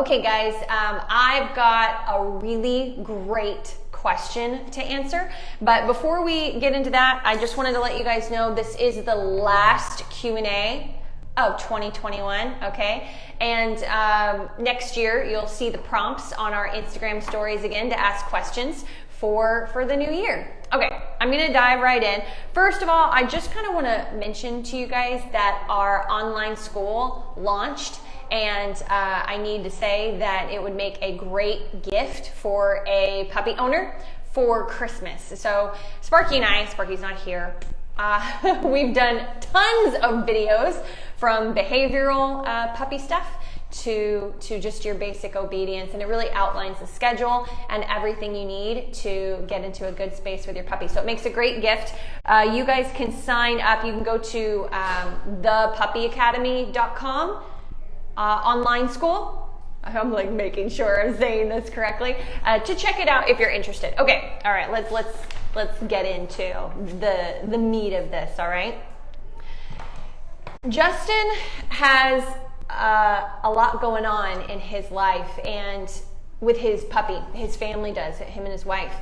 Okay guys, I've got a really great question to answer, but before we get into that, I just wanted to let you guys know this is the last Q&A of 2021, okay? And next year you'll see the prompts on our Instagram stories again to ask questions for the new year. Okay, I'm gonna dive right in. First of all, I just kind of want to mention to you guys that our online school launched, and I need to say that it would make a great gift for a puppy owner for Christmas. So Sparky and I, Sparky's not here, we've done tons of videos from behavioral puppy stuff to just your basic obedience, and it really outlines the schedule and everything you need to get into a good space with your puppy. So it makes a great gift. You guys can sign up. You can go to thepuppyacademy.com online school. I'm like making sure I'm saying this correctly to check it out if you're interested. Okay, all right, let's get into the meat of this. All right, Justin has a lot going on in his life and with his puppy. His family does, him and his wife.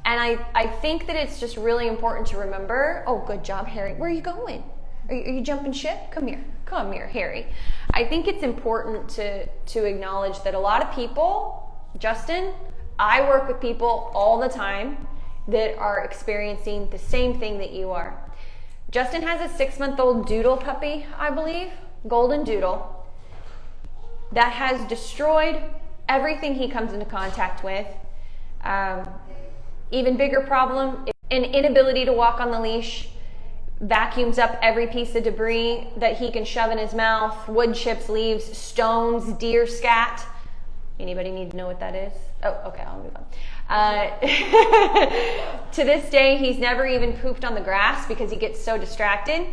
And I think that it's just really important to remember. Oh, good job, Harry. Where are you going? Are you jumping ship? Come here, Harry. I think it's important to acknowledge that a lot of people, Justin, I work with people all the time that are experiencing the same thing that you are. Justin has a 6-month-old doodle puppy, I believe, golden doodle, that has destroyed everything he comes into contact with. Even bigger problem, an inability to walk on the leash, vacuums up every piece of debris that he can shove in his mouth, wood chips, leaves, stones, deer scat. Anybody need to know what that is? Oh, okay, I'll move on. To this day, he's never even pooped on the grass because he gets so distracted.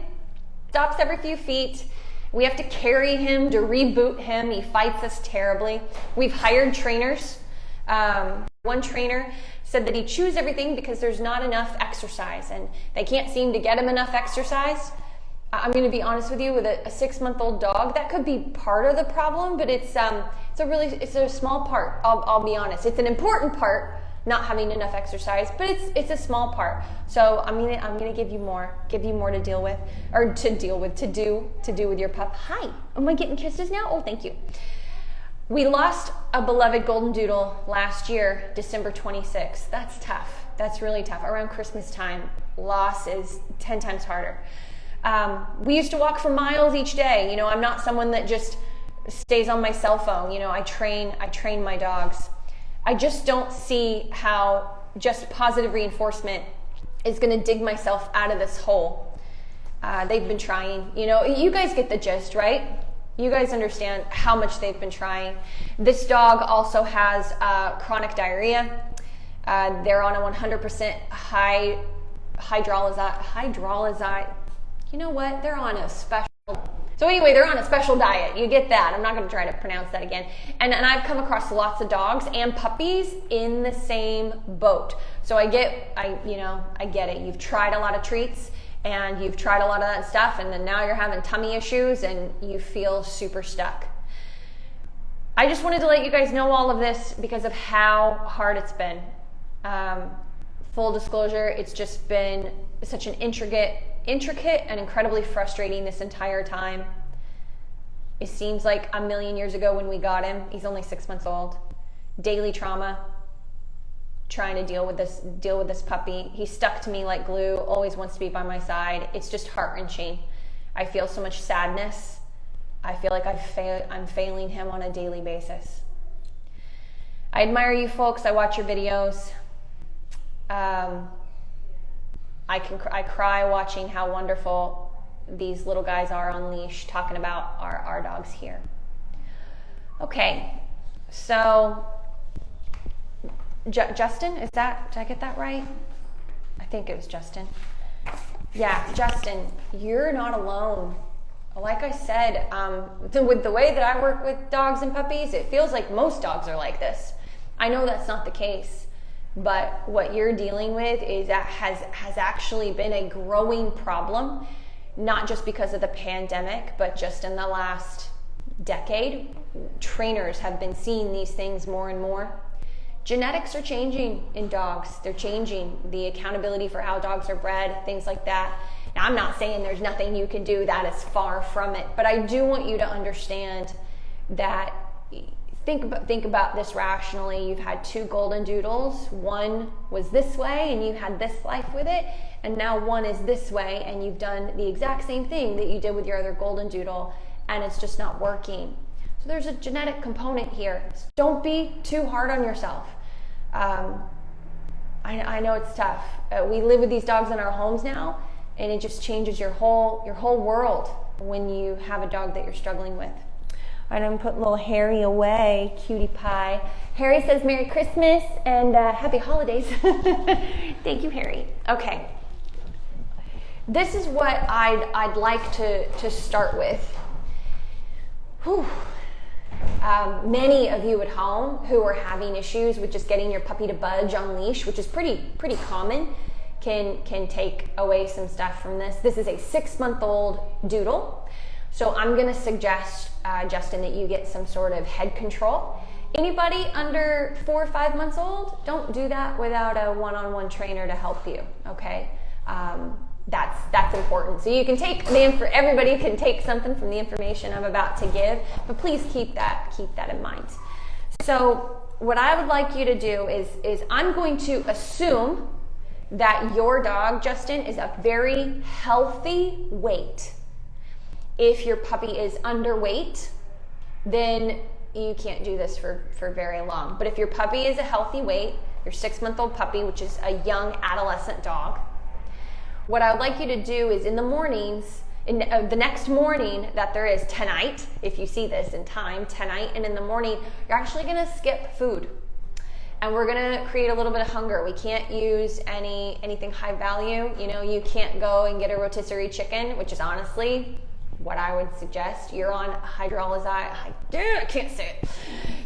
Stops every few feet. We have to carry him to reboot him. He fights us terribly. We've hired trainers. One trainer said that he chews everything because there's not enough exercise, and they can't seem to get him enough exercise. I'm going to be honest with you, with a 6-month-old dog, that could be part of the problem, but it's a small part. I'll be honest. It's an important part, not having enough exercise, but it's a small part. So I'm gonna give you more to deal with, or to do with your pup. Hi, am I getting kisses now? Oh, thank you. We lost a beloved golden doodle last year, December 26th. That's tough. That's really tough. Around Christmas time, loss is 10 times harder. We used to walk for miles each day. You know, I'm not someone that just stays on my cell phone. You know, I train my dogs. I just don't see how just positive reinforcement is going to dig myself out of this hole. They've been trying. You know, you guys get the gist, right? You guys understand how much they've been trying. This dog also has chronic diarrhea. They're on a 100% hydrolyzed. You know what? They're on a special. So anyway, they're on a special diet. You get that. I'm not going to try to pronounce that again. And I've come across lots of dogs and puppies in the same boat. So I get it. You've tried a lot of treats and you've tried a lot of that stuff, and then now you're having tummy issues and you feel super stuck. I just wanted to let you guys know all of this because of how hard it's been. Full disclosure, it's just been such an intricate and incredibly frustrating this entire time. It seems like a million years ago when we got him. He's only 6 months old. Daily trauma, trying to deal with this puppy. He's stuck to me like glue, always wants to be by my side. It's just heart-wrenching. I feel so much sadness. I feel like I'm failing him on a daily basis. I admire you folks. I watch your videos. I cry watching how wonderful these little guys are on leash, talking about our dogs here. Okay, so Justin, did I get that right? I think it was Justin. Yeah, Justin, you're not alone. Like I said, with the way that I work with dogs and puppies, it feels like most dogs are like this. I know that's not the case. But what you're dealing with has actually been a growing problem, not just because of the pandemic, but just in the last decade, trainers have been seeing these things more and more. Genetics are changing in dogs. They're changing the accountability for how dogs are bred, things like that. Now, I'm not saying there's nothing you can do, that is far from it, but I do want you to understand that think about this rationally. You've had 2 golden doodles. One was this way and you had this life with it, and now one is this way and you've done the exact same thing that you did with your other golden doodle, and it's just not working. So there's a genetic component here. Don't be too hard on yourself. I know it's tough. We live with these dogs in our homes now, and it just changes your whole world when you have a dog that you're struggling with. All right, I'm putting little Harry away, cutie pie. Harry says Merry Christmas and Happy Holidays. Thank you, Harry. Okay, this is what I'd like to start with. Whew. Many of you at home who are having issues with just getting your puppy to budge on leash, which is pretty common, can take away some stuff from this. This is a 6-month-old doodle. So I'm going to suggest, Justin, that you get some sort of head control. Anybody under 4 or 5 months old, don't do that without a one-on-one trainer to help you, okay? That's important. So you can take everybody can take something from the information I'm about to give, but please keep that in mind. So what I would like you to do is I'm going to assume that your dog, Justin, is a very healthy weight. If your puppy is underweight, then you can't do this for very long. But if your puppy is a healthy weight, your 6-month-old puppy, which is a young adolescent dog, what I would like you to do is in the mornings, the next morning that there is tonight, if you see this in time, tonight and in the morning, you're actually going to skip food. And we're going to create a little bit of hunger. We can't use anything high value. You know, you can't go and get a rotisserie chicken, which is honestly what I would suggest. You're on hydrolyzed, I can't say it.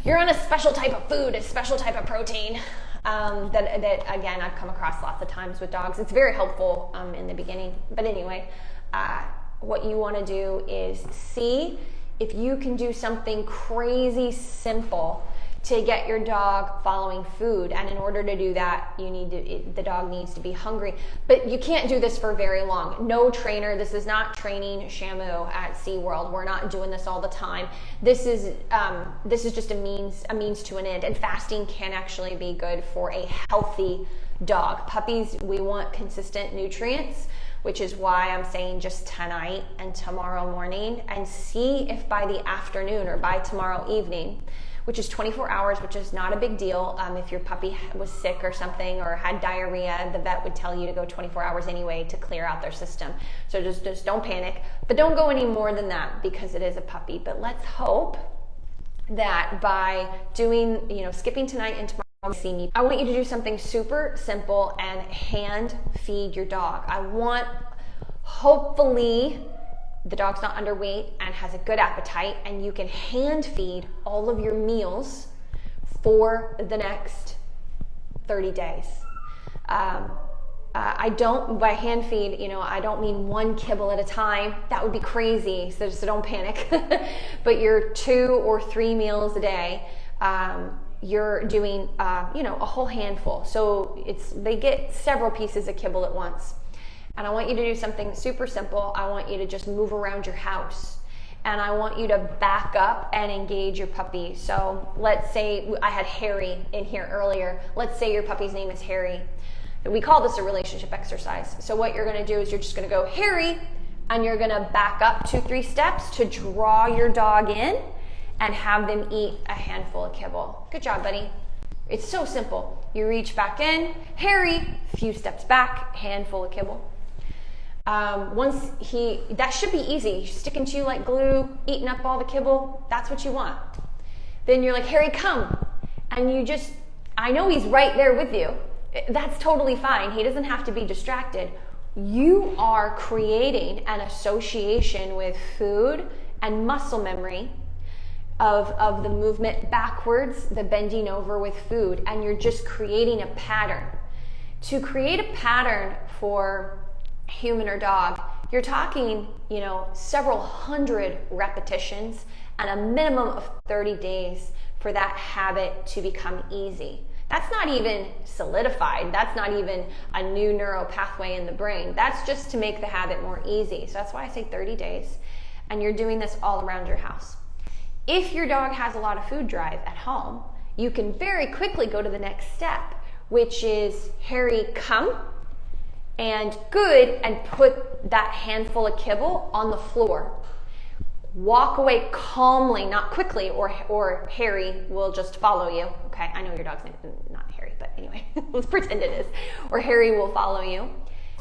You're on a special type of food, a special type of protein that again, I've come across lots of times with dogs. It's very helpful in the beginning. But anyway, what you want to do is see if you can do something crazy simple to get your dog following food. And in order to do that, the dog needs to be hungry. But you can't do this for very long. No trainer, this is not training Shamu at SeaWorld. We're not doing this all the time. This is just a means to an end. And fasting can actually be good for a healthy dog. Puppies, we want consistent nutrients, which is why I'm saying just tonight and tomorrow morning, and see if by the afternoon or by tomorrow evening, which is 24 hours, which is not a big deal. If your puppy was sick or something or had diarrhea, the vet would tell you to go 24 hours anyway to clear out their system. So just don't panic, but don't go any more than that because it is a puppy. But let's hope that by doing, skipping tonight and tomorrow, I want you to do something super simple and hand feed your dog. Hopefully, the dog's not underweight and has a good appetite, and you can hand feed all of your meals for the next 30 days. By hand feed, I don't mean one kibble at a time. That would be crazy, so don't panic. But your 2 or 3 meals a day, you're doing, a whole handful. So they get several pieces of kibble at once. And I want you to do something super simple. I want you to just move around your house. And I want you to back up and engage your puppy. So let's say I had Harry in here earlier. Let's say your puppy's name is Harry. We call this a relationship exercise. So what you're going to do is you're just going to go, Harry, and you're going to back up 2-3 steps to draw your dog in and have them eat a handful of kibble. Good job, buddy. It's so simple. You reach back in, Harry, a few steps back, handful of kibble. That should be easy. He's sticking to you like glue, eating up all the kibble. That's what you want. Then you're like, Harry, come. And I know he's right there with you. That's totally fine. He doesn't have to be distracted. You are creating an association with food and muscle memory of the movement backwards, the bending over with food, and you're just creating a pattern. To create a pattern for human or dog, you're talking, several hundred repetitions and a minimum of 30 days for that habit to become easy. That's not even solidified. That's not even a new neural pathway in the brain. That's just to make the habit more easy. So that's why I say 30 days. And you're doing this all around your house. If your dog has a lot of food drive at home, you can very quickly go to the next step, which is Harry, come, and good, and put that handful of kibble on the floor. Walk away calmly, not quickly, or Harry will just follow you. Okay, I know your dog's name, not Harry, but anyway, let's pretend it is. Or Harry will follow you.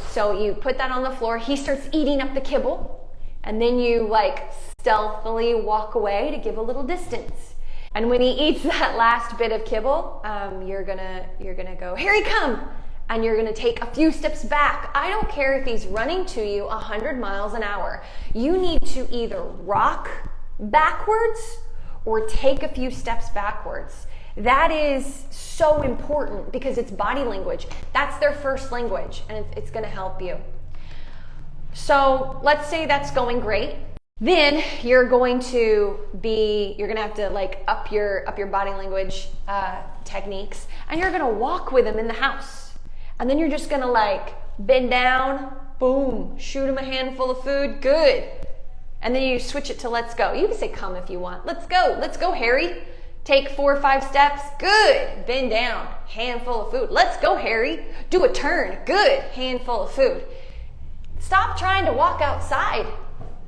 So you put that on the floor, he starts eating up the kibble, and then you like stealthily walk away to give a little distance. And when he eats that last bit of kibble, you're gonna go, Harry, come! And you're gonna take a few steps back. I don't care if he's running to you 100 miles an hour. You need to either rock backwards or take a few steps backwards. That is so important because it's body language. That's their first language, and it's gonna help you. So let's say that's going great. Then you're going to have to like up your body language techniques, and you're gonna walk with him in the house. And then you're just gonna like bend down, boom, shoot him a handful of food, good. And then you switch it to let's go. You can say come if you want. Let's go, Harry. Take 4 or 5 steps, good. Bend down, handful of food. Let's go, Harry. Do a turn, good. Handful of food. Stop trying to walk outside.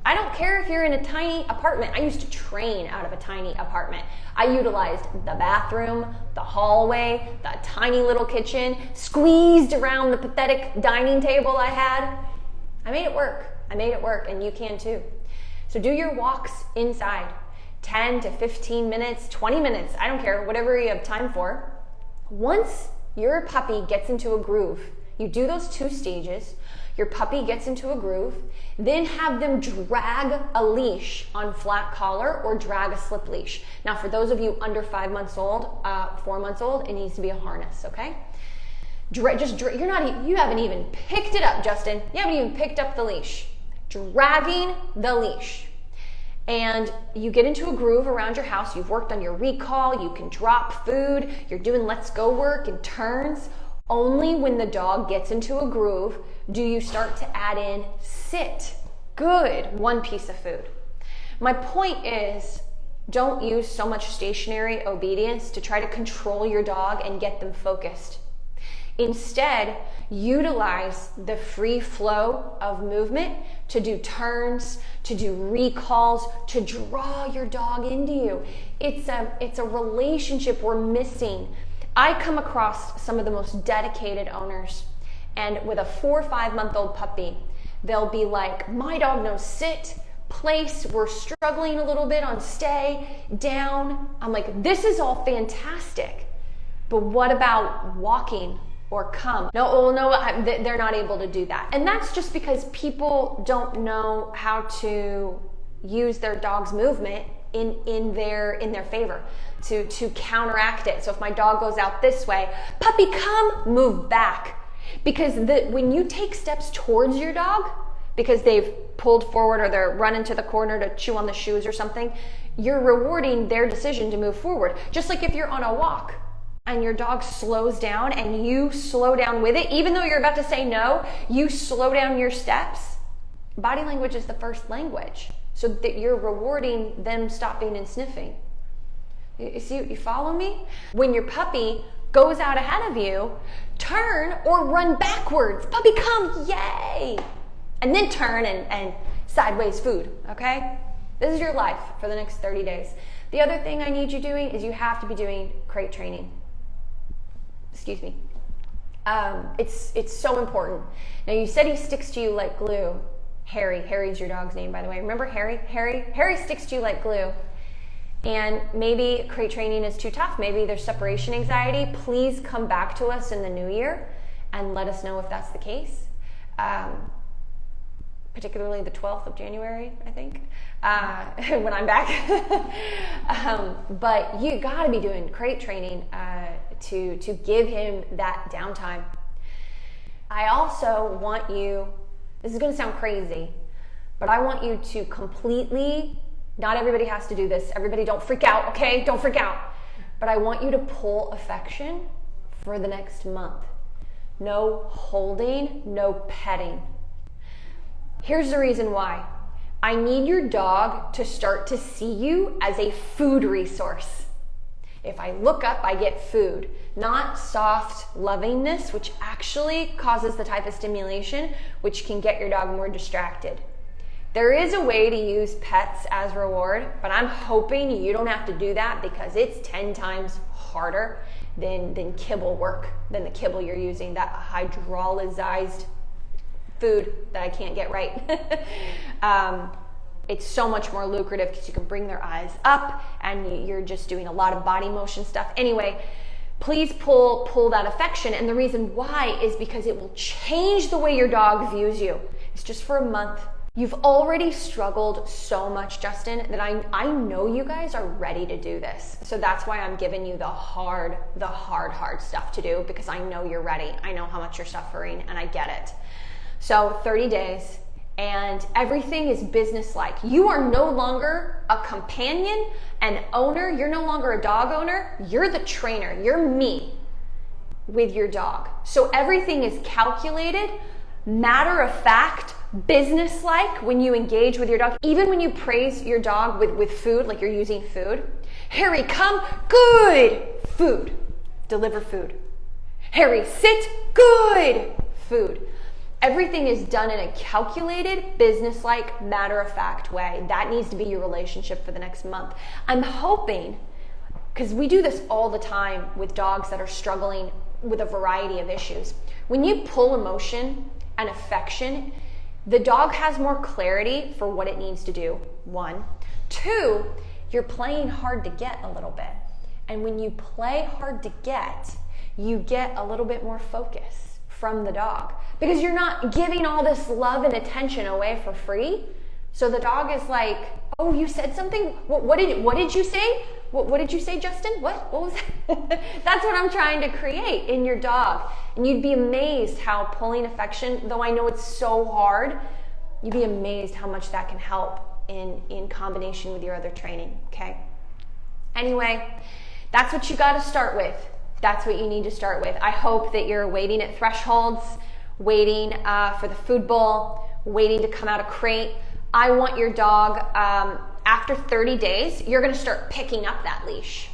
I don't care if you're in a tiny apartment. I used to train out of a tiny apartment. I utilized the bathroom, the hallway, the tiny little kitchen, squeezed around the pathetic dining table I had. I made it work, and you can too. So do your walks inside, 10 to 15 minutes, 20 minutes, I don't care, whatever you have time for. Once your puppy gets into a groove, you do those 2 stages, your puppy gets into a groove, then have them drag a leash on flat collar or drag a slip leash. Now, for those of you under 5 months old, 4 months old, it needs to be a harness, okay? You haven't even picked it up, Justin. You haven't even picked up the leash. Dragging the leash. And you get into a groove around your house. You've worked on your recall. You can drop food. You're doing let's go work and turns. Only when the dog gets into a groove do you start to add in sit. Good, 1 piece of food. My point is, don't use so much stationary obedience to try to control your dog and get them focused. Instead, utilize the free flow of movement to do turns, to do recalls, to draw your dog into you. It's a relationship we're missing. I come across some of the most dedicated owners, and with a 4 or 5 month old puppy, they'll be like, my dog knows sit, place, we're struggling a little bit on stay, down. I'm like, this is all fantastic, but what about walking or come? No, they're not able to do that. And that's just because people don't know how to use their dog's movement in their favor to counteract it. So if my dog goes out this way, puppy, come, move back. Because when you take steps towards your dog, because they've pulled forward or they're running to the corner to chew on the shoes or something, you're rewarding their decision to move forward. Just like if you're on a walk and your dog slows down and you slow down with it, even though you're about to say no, you slow down your steps. Body language is the first language, so that you're rewarding them stopping and sniffing. You follow me? When your puppy goes out ahead of you, turn or run backwards. Puppy, come, yay! And then turn and sideways food, okay? This is your life for the next 30 days. The other thing I need you doing is you have to be doing crate training. Excuse me. It's so important. Now, you said he sticks to you like glue. Harry's your dog's name, by the way. Remember Harry? Harry sticks to you like glue. And maybe crate training is too tough. Maybe there's separation anxiety. Please come back to us in the new year and let us know if that's the case. Particularly the 12th of January, I think, when I'm back. But you gotta be doing crate training to give him that downtime. I also want you, this is gonna sound crazy, but I want you to completely Not everybody has to do this. Everybody don't freak out, okay? Don't freak out. But I want you to pull affection for the next month. No holding, no petting. Here's the reason why. I need your dog to start to see you as a food resource. If I look up, I get food, not soft lovingness, which actually causes the type of stimulation which can get your dog more distracted. There is a way to use pets as reward, but I'm hoping you don't have to do that because it's 10 times harder than kibble work, than the kibble you're using, that hydrolyzed food that I can't get right. It's so much more lucrative because you can bring their eyes up and you're just doing a lot of body motion stuff. Anyway, please pull that affection. And the reason why is because it will change the way your dog views you. It's just for a month. You've already struggled so much, Justin, that I know you guys are ready to do this. So that's why I'm giving you the hard stuff to do, because I know you're ready. I know how much you're suffering and I get it. So 30 days. And everything is business-like. You are no longer a companion, an owner. You're no longer a dog owner. You're the trainer. You're me with your dog. So everything is calculated, matter of fact, business-like when you engage with your dog. Even when you praise your dog with food, like you're using food. Harry, come, good, food. Deliver food. Harry, sit, good, food. Everything is done in a calculated, business-like, matter-of-fact way. That needs to be your relationship for the next month. I'm hoping, because we do this all the time with dogs that are struggling with a variety of issues. When you pull emotion and affection, the dog has more clarity for what it needs to do, 1. 2, you're playing hard to get a little bit. And when you play hard to get, you get a little bit more focus from the dog, because you're not giving all this love and attention away for free. So the dog is like, oh, you said something? What did you say? What did you say, Justin? What was that? That's what I'm trying to create in your dog. And you'd be amazed how pulling affection, though I know it's so hard, you'd be amazed how much that can help in combination with your other training, okay? Anyway, that's what you got to start with. That's what you need to start with. I hope that you're waiting at thresholds, waiting for the food bowl, waiting to come out of crate. I want your dog, after 30 days, you're gonna start picking up that leash.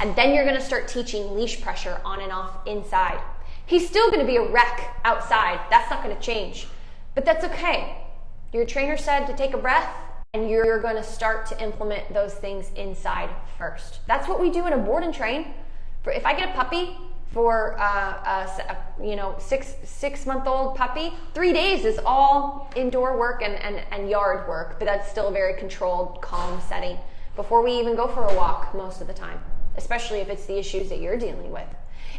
And then you're gonna start teaching leash pressure on and off inside. He's still gonna be a wreck outside. That's not gonna change, but that's okay. Your trainer said to take a breath, and you're gonna start to implement those things inside first. That's what we do in a board and train. If I get a puppy for a 6-month-old puppy, 3 days is all indoor work and yard work, but that's still a very controlled, calm setting before we even go for a walk most of the time, especially if it's the issues that you're dealing with.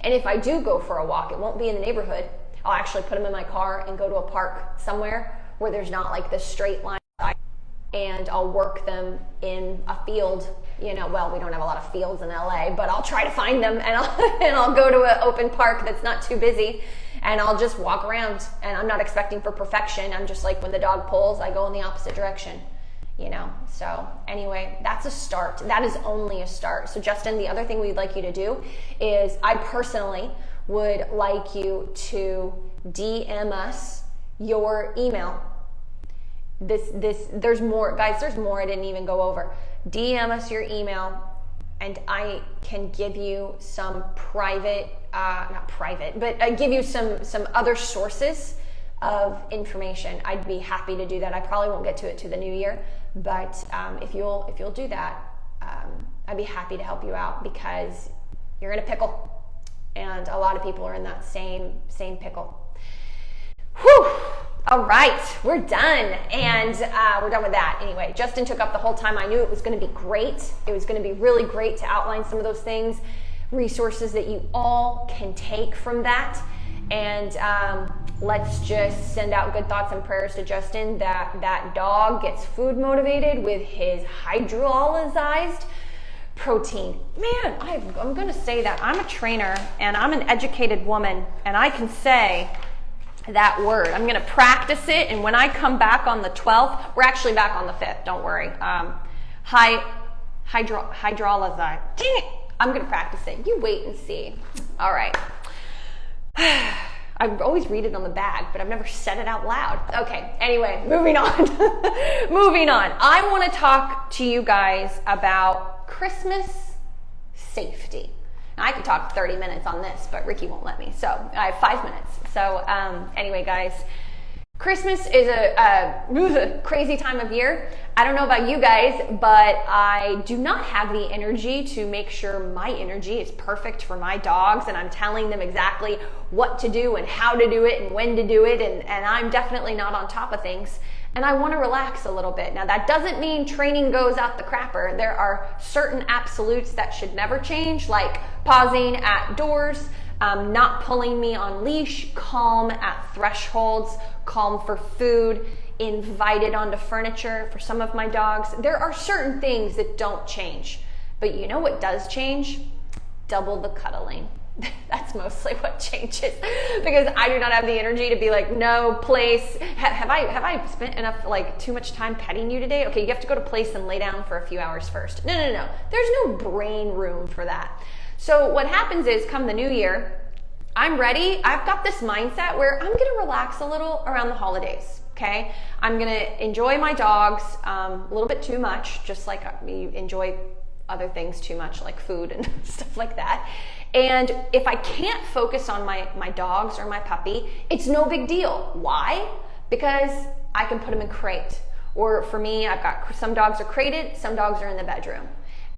And if I do go for a walk, it won't be in the neighborhood. I'll actually put them in my car and go to a park somewhere where there's not like this straight line, and I'll work them in a field. Well, we don't have a lot of fields in LA, but I'll try to find them, and I'll go to an open park that's not too busy, and I'll just walk around, and I'm not expecting for perfection. I'm just like, when the dog pulls, I go in the opposite direction, So anyway, that's a start. That is only a start. So Justin, the other thing we'd like you to do is, I personally would like you to DM us your email. There's more, guys, there's more I didn't even go over. DM us your email and I can give you some private, not private, but I give you some other sources of information. I'd be happy to do that. I probably won't get to it to the new year, but if you'll do that, I'd be happy to help you out, because you're in a pickle, and a lot of people are in that same pickle. Whew. All right, we're done, and we're done with that. Anyway, Justin took up the whole time. I knew it was going to be great. It was going to be really great to outline some of those things, resources that you all can take from that. And let's just send out good thoughts and prayers to Justin that that dog gets food motivated with his hydrolyzed protein. Man, I'm going to say that I'm a trainer and I'm an educated woman, and I can say that word. I'm going to practice it, and when I come back on the 12th, we're actually back on the 5th, don't worry. hydrolyzed. Dang it! I'm gonna practice it. You wait and see. All right. I always read it on the bag, but I've never said it out loud. Okay, anyway, moving on. Moving on. I want to talk to you guys about Christmas safety. Now, I could talk 30 minutes on this, but Ricky won't let me, so I have 5 minutes. So anyway, guys, Christmas is a crazy time of year. I don't know about you guys, but I do not have the energy to make sure my energy is perfect for my dogs, and I'm telling them exactly what to do and how to do it and when to do it, and I'm definitely not on top of things. And I want to relax a little bit. Now, that doesn't mean training goes out the crapper. There are certain absolutes that should never change, like pausing at doors, not pulling me on leash, calm at thresholds, calm for food, invited onto furniture for some of my dogs. There are certain things that don't change. But you know what does change? Double the cuddling. That's mostly what changes, because I do not have the energy to be like, no, place. Have I spent enough, like, too much time petting you today? Okay, you have to go to place and lay down for a few hours first. No. There's no brain room for that. So what happens is, come the new year, I'm ready. I've got this mindset where I'm going to relax a little around the holidays. Okay, I'm going to enjoy my dogs a little bit too much, just like we enjoy other things too much, like food and stuff like that. And if I can't focus on my dogs or my puppy, it's no big deal. Why? Because I can put them in crate. Or for me, I've got some dogs are crated, some dogs are in the bedroom.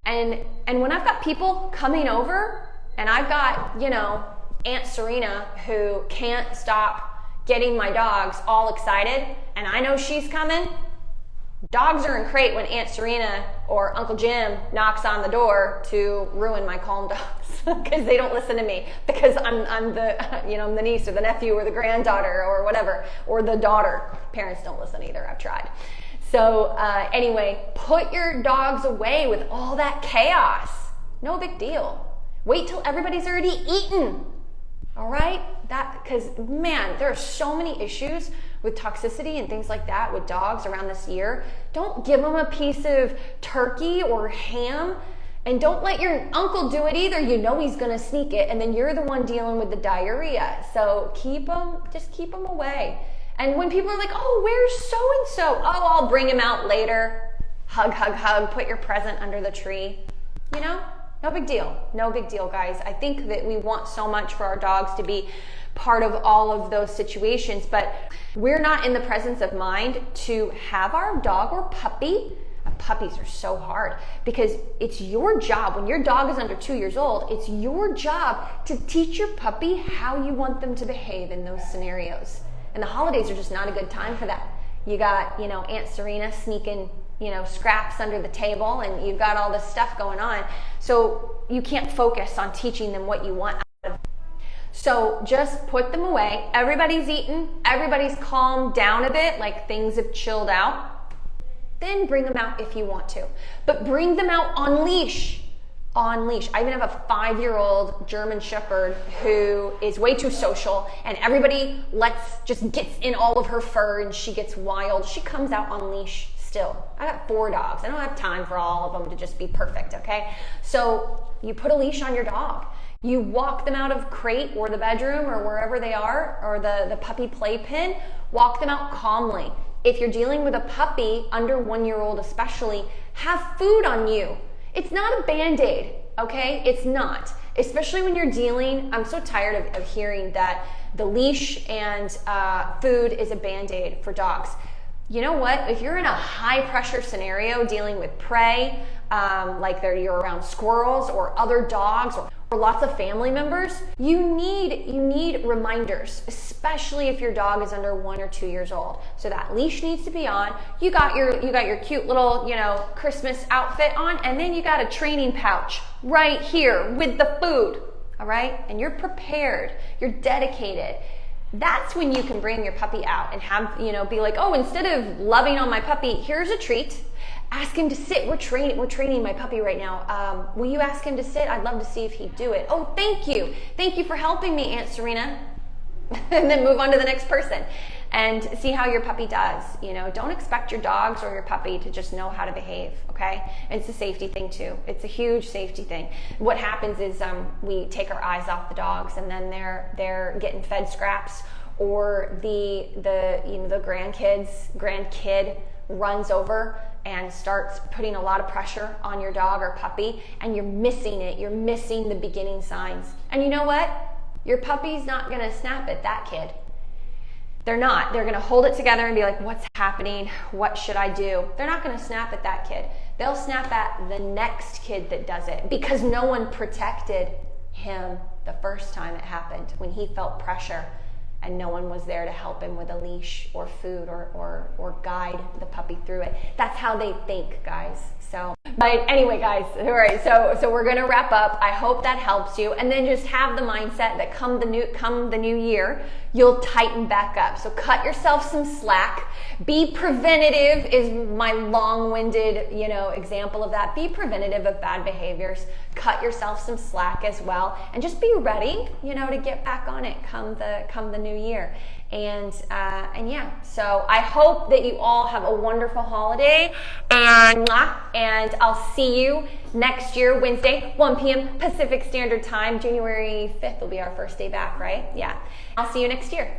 And when I've got people coming over, and I've got, Aunt Serena who can't stop getting my dogs all excited, and I know she's coming, dogs are in crate when Aunt Serena or Uncle Jim knocks on the door to ruin my calm dogs because they don't listen to me, because I'm the niece or the nephew or the granddaughter or whatever, or the daughter. Parents don't listen either. I've tried. So anyway, put your dogs away with all that chaos. No big deal. Wait till everybody's already eaten. All right? Because, man, there are so many issues with toxicity and things like that with dogs around this year. Don't give them a piece of turkey or ham, and don't let your uncle do it either. You know he's going to sneak it, and then you're the one dealing with the diarrhea. So keep them away. And when people are like, oh, where's so-and-so? Oh, I'll bring him out later. Hug, hug, hug. Put your present under the tree. No big deal. No big deal, guys. I think that we want so much for our dogs to be part of all of those situations, but we're not in the presence of mind to have our dog or puppy. Puppies are so hard because it's your job. When your dog is under 2 years old, it's your job to teach your puppy how you want them to behave in those scenarios. And the holidays are just not a good time for that. You got, Aunt Serena sneaking, scraps under the table, and you've got all this stuff going on. So you can't focus on teaching them what you want out of them. So just put them away. Everybody's eaten. Everybody's calmed down a bit, like things have chilled out. Then bring them out if you want to. But bring them out on leash. On leash. I even have a 5-year-old German Shepherd who is way too social, and everybody just gets in all of her fur, and she gets wild. She comes out on leash still. I got 4 dogs. I don't have time for all of them to just be perfect, okay? So you put a leash on your dog. You walk them out of crate or the bedroom or wherever they are, or the puppy playpen. Walk them out calmly. If you're dealing with a puppy under 1-year-old especially, have food on you. It's not a Band-Aid, okay? It's not. Especially when you're dealing, I'm so tired of hearing that the leash and food is a Band-Aid for dogs. You know what? If you're in a high pressure scenario dealing with prey, like you're around squirrels or other dogs or lots of family members, you need reminders, especially if your dog is under 1 or 2 years old. So that leash needs to be on. You got your cute little, Christmas outfit on, and then you got a training pouch right here with the food. All right? And you're prepared. You're dedicated. That's when you can bring your puppy out and have, be like, oh, instead of loving on my puppy, here's a treat. Ask him to sit. We're training my puppy right now. Will you ask him to sit? I'd love to see if he'd do it. Oh, thank you. Thank you for helping me, Aunt Serena. And then move on to the next person. and see how your puppy does. You know, don't expect your dogs or your puppy to just know how to behave, okay? It's a safety thing too. It's a huge safety thing. What happens is we take our eyes off the dogs, and then they're getting fed scraps, or the grandkid runs over and starts putting a lot of pressure on your dog or puppy, and you're missing it. You're missing the beginning signs. And you know what? Your puppy's not gonna snap at that kid. They're not. They're gonna hold it together and be like, what's happening? What should I do? They're not gonna snap at that kid. They'll snap at the next kid that does it, because no one protected him the first time it happened, when he felt pressure and no one was there to help him with a leash or food or guide the puppy through it. That's how they think, guys. So, but anyway, guys, all right, so we're gonna wrap up. I hope that helps you, and then just have the mindset that come the new year, you'll tighten back up. So cut yourself some slack. Be preventative is my long-winded, example of that. Be preventative of bad behaviors. Cut yourself some slack as well, and just be ready, to get back on it come the new year. And yeah, so I hope that you all have a wonderful holiday, and I'll see you next year, Wednesday, 1 p.m. Pacific Standard Time. January 5th will be our first day back, right? Yeah. I'll see you next year.